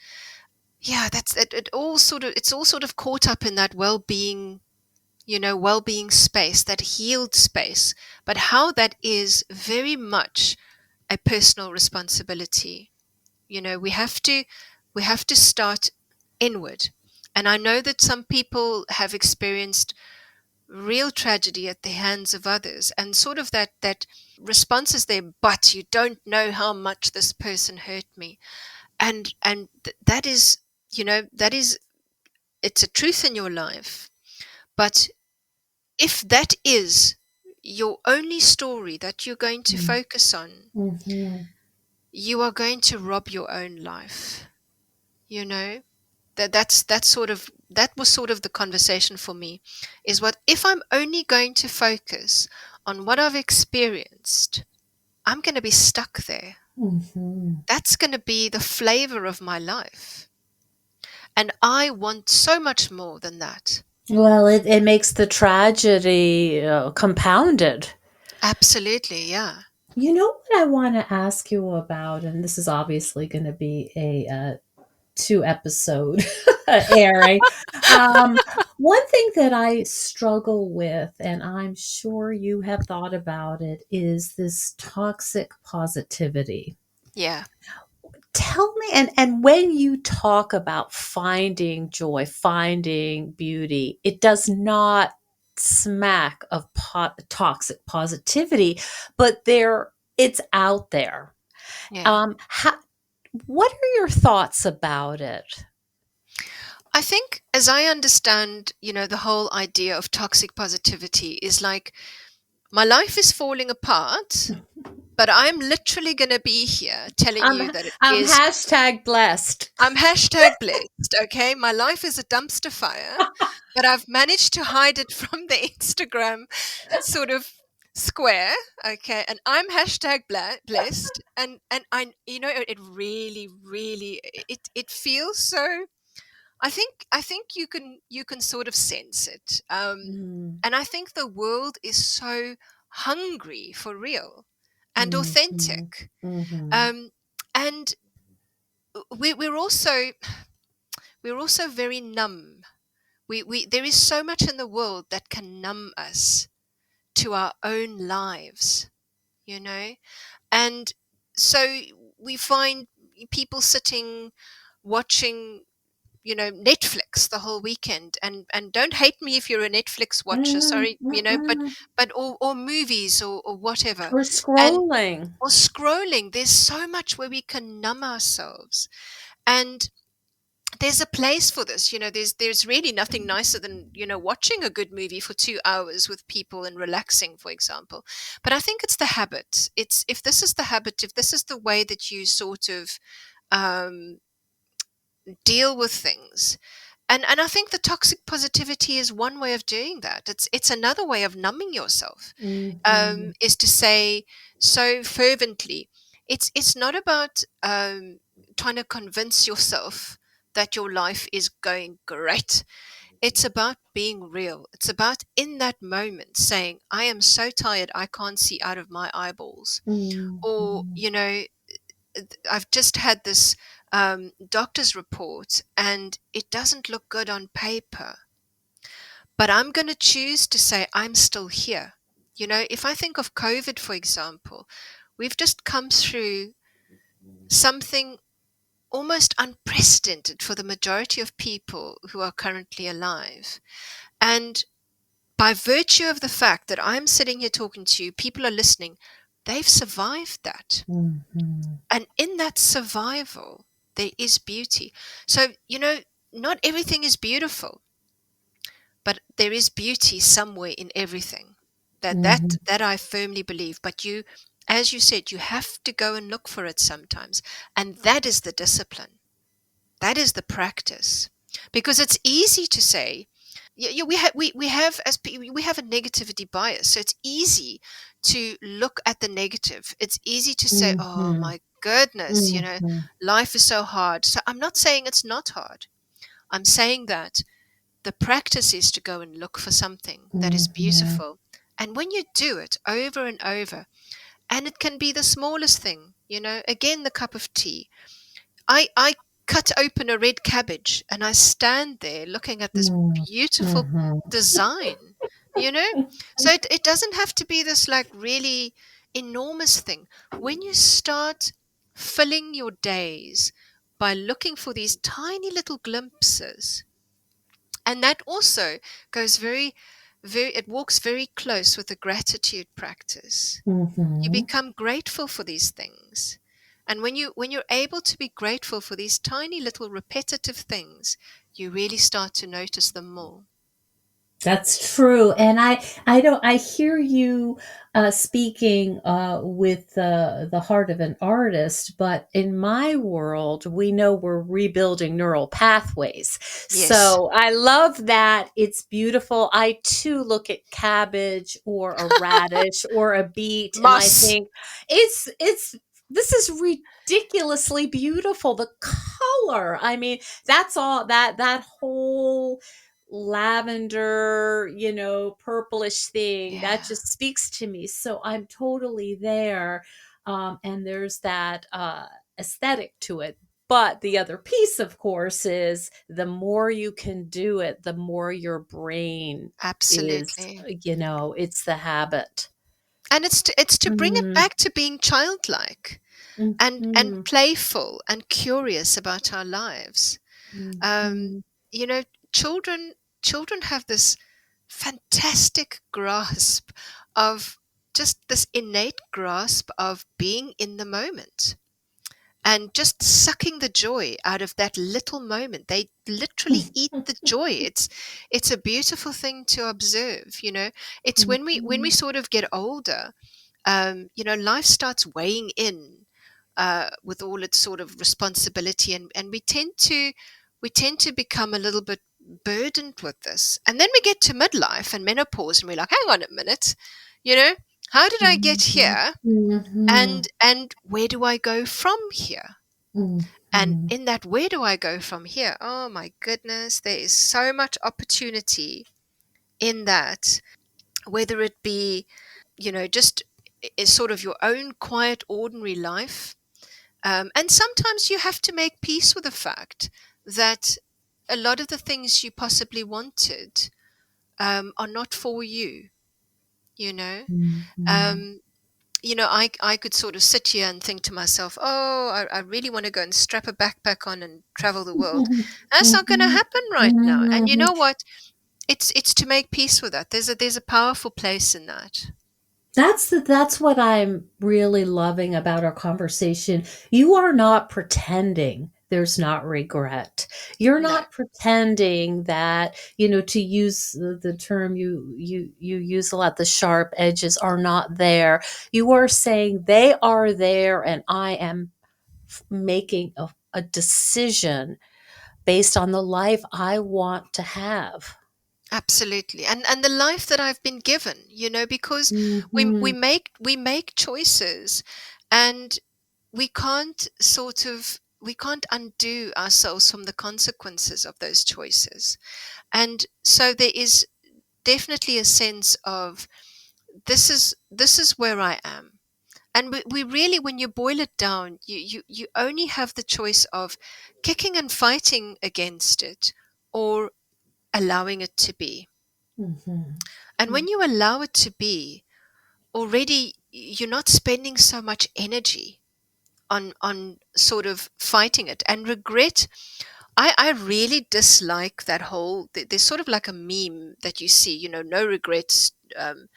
Yeah, that's it. It's all sort of caught up in that well-being, well-being space, that healed space. But how that is very much a personal responsibility. We have to start inward. And I know that some people have experienced real tragedy at the hands of others, and sort of that response is there, but you don't know how much this person hurt me. And that is, that is, it's a truth in your life. But if that is your only story that you're going to focus on, Mm-hmm. you are going to rob your own life. You know that was sort of the conversation for me, is what if I'm only going to focus on what I've experienced, I'm going to be stuck there. Mhm. That's going to be the flavor of my life. And I want so much more than that. Well, it makes the tragedy compounded. Absolutely, yeah. You know what I want to ask you about, and this is obviously going to be a 2 episode airing. Um, One thing that I struggle with, and I'm sure you have thought about it, is this toxic positivity. Yeah, Tell me, and when you talk about finding joy, finding beauty, it does not smack of toxic positivity, but it's out there. yeah. How, what are your thoughts about it? I think, as I understand, the whole idea of toxic positivity is like, my life is falling apart, but I'm literally going to be here telling you I'm that it I'm is. hashtag blessed. I'm hashtag blessed, okay? My life is a dumpster fire, but I've managed to hide it from the Instagram sort of square, okay? And I'm hashtag blessed, and it really, really, it feels so. I think you can sort of sense it, Mm, and I think the world is so hungry for real and mhm, authentic, mhm, um, and we're also very numb. We There is so much in the world that can numb us to our own lives, you know, and so we find people sitting watching Netflix the whole weekend, and don't hate me if you're a Netflix watcher, mm, sorry, but mm-mm. or movies or whatever, We're and scrolling. or scrolling. There's so much where we can numb ourselves, and there's a place for this. There's really nothing nicer than watching a good movie for 2 hours with people and relaxing, for example. But I think it's the habit. It's If this is the habit, if this is the way that you sort of um, deal with things. And I think the toxic positivity is one way of doing that. It's another way of numbing yourself. Mhm, Is to say so fervently, it's not about trying to convince yourself that your life is going great. It's about being real. It's about in that moment saying, I am so tired I can't see out of my eyeballs. Or, mhm, I've just had this doctor's report and it doesn't look good on paper, but I'm going to choose to say, I'm still here. If I think of COVID, for example, we've just come through something almost unprecedented for the majority of people who are currently alive. And by virtue of the fact that I'm sitting here talking to you, people are listening, they've survived that. mhm, And in that survival, there is beauty. So, not everything is beautiful, but there is beauty somewhere in everything. That that mhm, that I firmly believe. But as you said, you have to go and look for it sometimes. And that is the discipline. That is the practice. Because it's easy to say, yeah, we have a negativity bias, so it's easy to look at the negative. It's easy to say, oh mhm, my goodness, mhm, life is so hard. So I'm not saying it's not hard. I'm saying that the practice is to go and look for something that is mhm, beautiful, and when you do it over and over, and it can be the smallest thing, again, the cup of tea. I cut open a red cabbage and I stand there looking at this mhm, beautiful mhm, design, you know? So it doesn't have to be this like really enormous thing. When you start filling your days by looking for these tiny little glimpses, and that also goes it walks very close with the gratitude practice. You mhm. become grateful for these things, and when you're able to be grateful for these tiny little repetitive things, you really start to notice them more. That's true, and I hear you speaking with the heart of an artist, but in my world, we know we're rebuilding neural pathways. Yes. So I love that. It's beautiful. I too look at cabbage or a radish or a beet, and I Moss. think it's this is ridiculously beautiful. The color, I mean, that's all that whole lavender, purplish thing that Yeah, just speaks to me. So I'm totally there. And there's that aesthetic to it. But the other piece, of course, is the more you can do it, the more your brain is, absolutely. it's the habit. And it's to bring it Mm, back to being childlike and mhm, playful and curious about our lives. Um, mhm, you know, children children have this fantastic grasp of just this innate grasp of being in the moment and just sucking the joy out of that little moment. They literally eat the joy. It's a beautiful thing to observe, you know. It's when we mhm, sort of get older, life starts weighing in with all its sort of responsibility, and we tend to become a little bit burdened with this. And then we get to midlife and menopause, and we're like, hang on a minute, you know, how did I get mhm, here? mhm, And where do I go from here? And mhm, in that, where do I go from here? Oh my goodness, there is so much opportunity in that, whether it be, just is sort of your own quiet, ordinary life. And sometimes you have to make peace with the fact that a lot of the things you possibly wanted are not for you, you know. mhm. Um, I could sort of sit here and think to myself, oh, I really want to go and strap a backpack on and travel the world. Mhm, That's not going to mhm, happen right now. And you mhm. know what? It's to make peace with that. There's a powerful place in that. That's what I'm really loving about our conversation. You are not pretending there's not regret. You're No, not pretending that, to use the term you use a lot, the sharp edges are not there. You are saying they are there, and I am making a decision based on the life I want to have. absolutely. And the life that I've been given, because we Mhm, make choices, and we can't undo ourselves from the consequences of those choices. And so there is definitely a sense of this is where I am. And we really, when you boil it down, you only have the choice of kicking and fighting against it, or allowing it to be. mhm, And when you allow it to be, already you're not spending so much energy on sort of fighting it. And regret, I really dislike that whole there's sort of like a meme that you see, no regrets,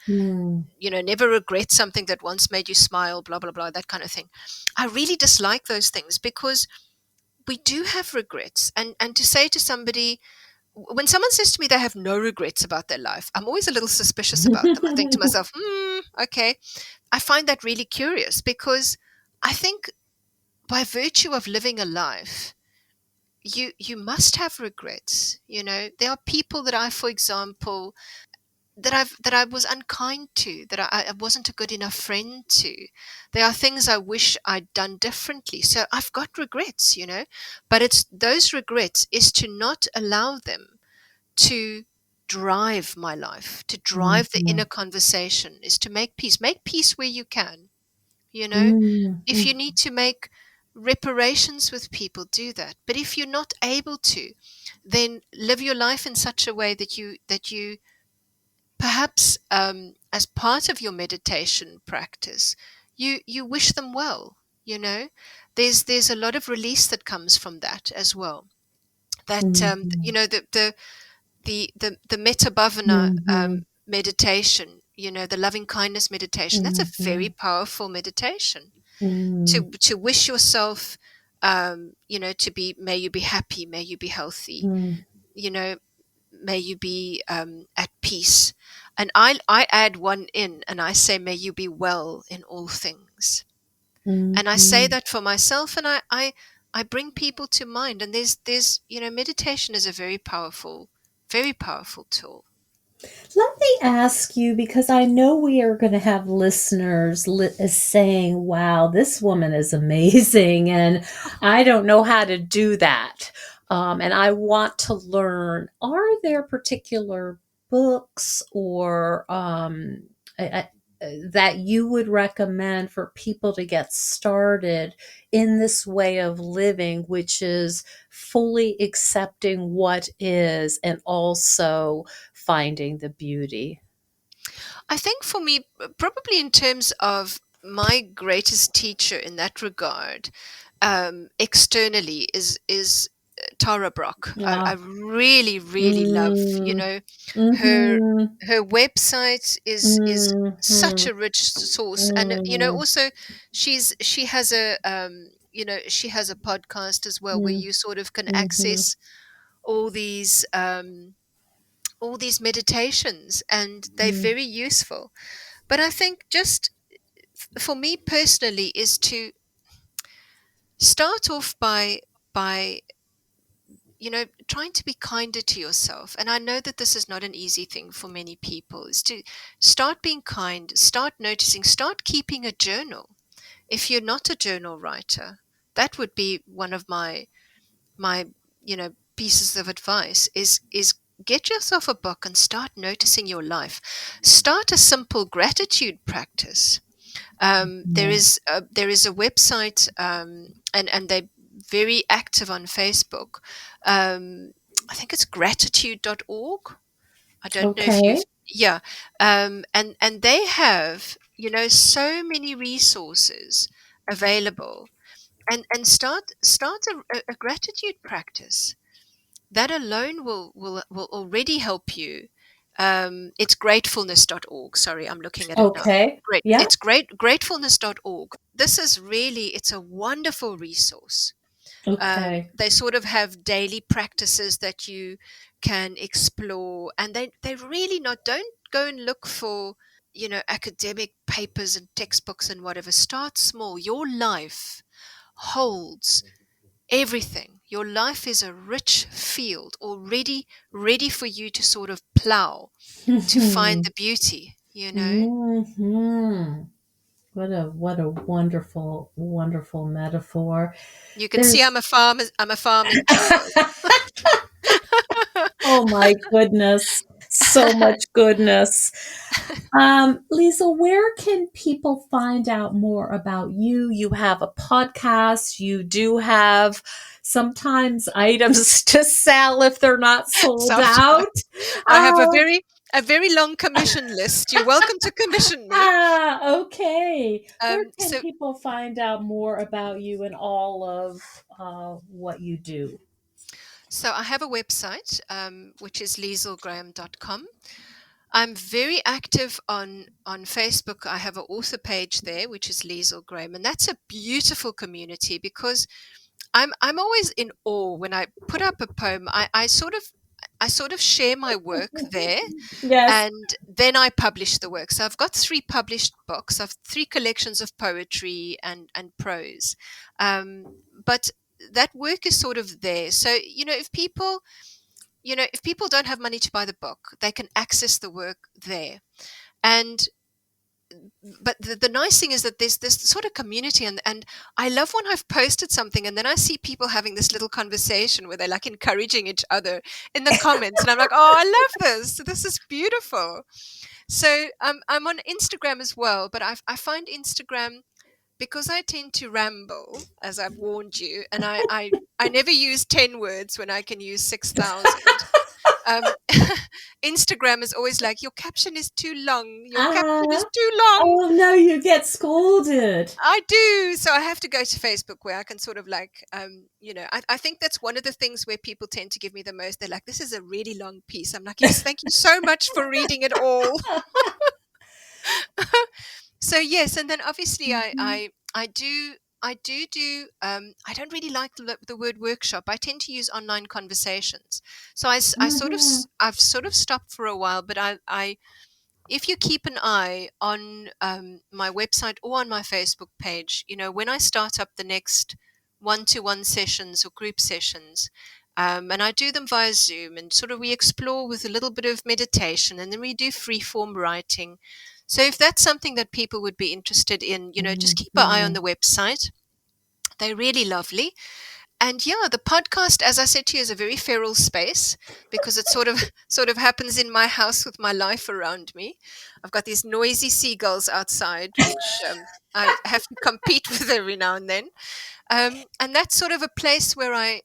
mhm, never regret something that once made you smile, blah blah blah, that kind of thing. I really dislike those things, because we do have regrets. And to say to somebody, when someone says to me they have no regrets about their life, I'm always a little suspicious about them. I think to mhm. myself, okay. I find that really curious, because I think by virtue of living a life, you must have regrets. There are people that I, for example, that I was unkind to, that I wasn't a good enough friend to. There are things I wish I'd done differently. So I've got regrets. But it's those regrets is to not allow them to drive my life, to drive the inner Mhm. conversation, is to make peace. Make peace where you can. You know, Mm, if you need to make reparations with people, do that. But if you're not able to, then live your life in such a way that you perhaps, as part of your meditation practice, you wish them well. You know, there's a lot of release that comes from that as well. That mhm, the metta bhavana mhm, meditation, the loving kindness meditation, that's a very mhm, powerful meditation. mm, To wish yourself, to be, may you be happy, may you be healthy, mm, you know may you be at peace. And I add one in and I say, may you be well in all things. And I say Mhm. that for myself, and I bring people to mind. And there's, meditation is a very powerful tool. Let me ask you, because I know we are going to have listeners saying, wow, this woman is amazing, and I don't know how to do that. And I want to learn. Are there particular books or that you would recommend for people to get started in this way of living, which is fully accepting what is and also finding the beauty? I think for me, probably in terms of my greatest teacher in that regard, externally is Tara Brock. I Yeah. really, really love, Mm. her Mhm. her website is such Mhm. a rich source. And Mm. also she has a podcast as well, where Mm. you sort of can Mhm. access all these all these meditations, and they're Mhm. very useful. But I think just for me personally is to start off by trying to be kinder to yourself. And I know that this is not an easy thing for many people, is to start being kind, start noticing, start keeping a journal. If you're not a journal writer, that would be one of my pieces of advice, is get yourself a book and start noticing your life. Start a simple gratitude practice. Mhm. There is a website, and they're very active on Facebook. I think it's gratitude.org. I don't know if you've, Okay. yeah. And they have, so many resources available, and start a gratitude practice. That alone will already help you. It's gratefulness.org. Sorry, I'm looking at it now. Okay. Great. Yeah. It's gratefulness.org. This is really, it's a wonderful resource. Okay. They sort of have daily practices that you can explore, and they really not, don't go and look for, academic papers and textbooks and whatever. Start small. Your life holds everything. Your life is a rich field already, ready for you to sort of plow, to find Mhm. the beauty. Mhm. What a wonderful, wonderful metaphor. You can see There's I'm a farming child. oh my goodness. So much goodness. Lisa, where can people find out more about you? You have a podcast. You do have sometimes items to sell if they're not sold Sometimes out. I have Uh, a very long commission list. You're welcome to commission me. okay. Where can So people find out more about you and all of what you do? I have a website, which is liezelgraham.com. I'm very active on Facebook. I have an author page there, which is Liezel Graham, and that's a beautiful community, because I'm always in awe when I put up a poem. I sort of share my work there, Yes. and then I publish the work. So I've got 3 published books. I've 3 collections of poetry and prose, but that work is sort of there. So if people don't have money to buy the book, they can access the work there. And but the nice thing is that there's this sort of community, and I love when I've posted something and then I see people having this little conversation where they're like encouraging each other in the comments, and I'm like, oh, I love this is beautiful. So I'm on Instagram as well, but I find Instagram, because I tend to ramble, as I've warned you, and I never use 10 words when I can use 6,000. um, Instagram is always like, your caption is too long. Your caption is Ah, too long. oh no, you get scolded. I do. So I have to go to Facebook, where I can sort of like, I think that's one of the things where people tend to give me the most. They're like, this is a really long piece. I'm like, yes, thank you so much for reading it all. So yes. And then obviously Mhm. I do. I do. I don't really like the word workshop. I tend to use online conversations. So Mhm. I've sort of stopped for a while, but if you keep an eye on my website or on my Facebook page, when I start up the next one-to-one sessions or group sessions, and I do them via Zoom, and sort of we explore with a little bit of meditation, and then we do free form writing. So if that's something that people would be interested in, just keep an eye on Mhm. the website. They're really lovely. And yeah, the podcast, as I said to you, is a very feral space because it sort of sort of happens in my house with my life around me. I've got these noisy seagulls outside, which I have to compete with every now and then. And that's sort of a place where I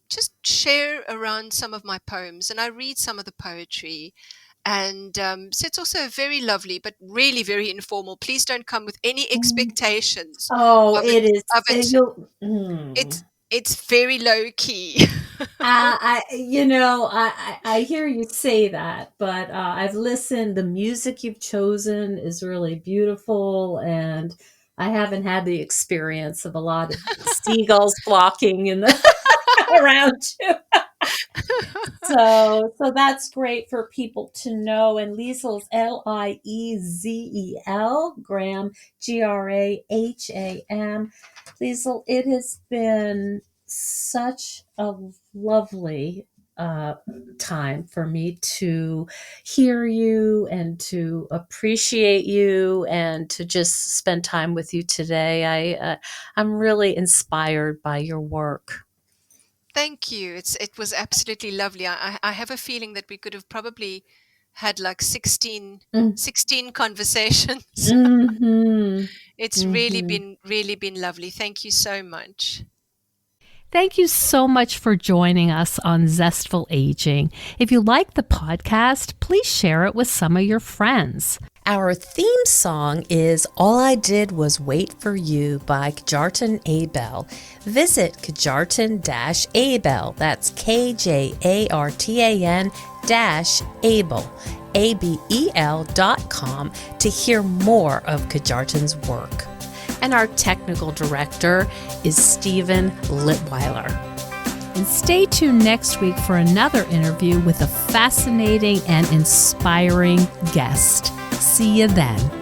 just share around some of my poems and I read some of the poetry. And so it's also very lovely, but really very informal. Please don't come with any Mm. expectations Oh, of it. it is. Of it. You'll, It's very low key. I hear you say that, but I've listened. The music you've chosen is really beautiful, and I haven't had the experience of a lot of seagulls flocking in the around you. So that's great for people to know. And Liezel's Liezel, Graham, Graham. Liesel, it has been such a lovely uh, time for me to hear you and to appreciate you and to just spend time with you today. I'm really inspired by your work. Thank you. It was absolutely lovely. I have a feeling that we could have probably had like 16 conversations. Mm-hmm. It's Mm-hmm. really been lovely. Thank you so much. Thank you so much for joining us on Zestful Aging. If you like the podcast, please share it with some of your friends. Our theme song is All I Did Was Wait for You by Kjartan Abel. Visit Kjartan-Abel, that's KJARTAN-Abel, ABEL.com to hear more of Kjartan's work. And our technical director is Stephen Litweiler. And stay tuned next week for another interview with a fascinating and inspiring guest. See you then.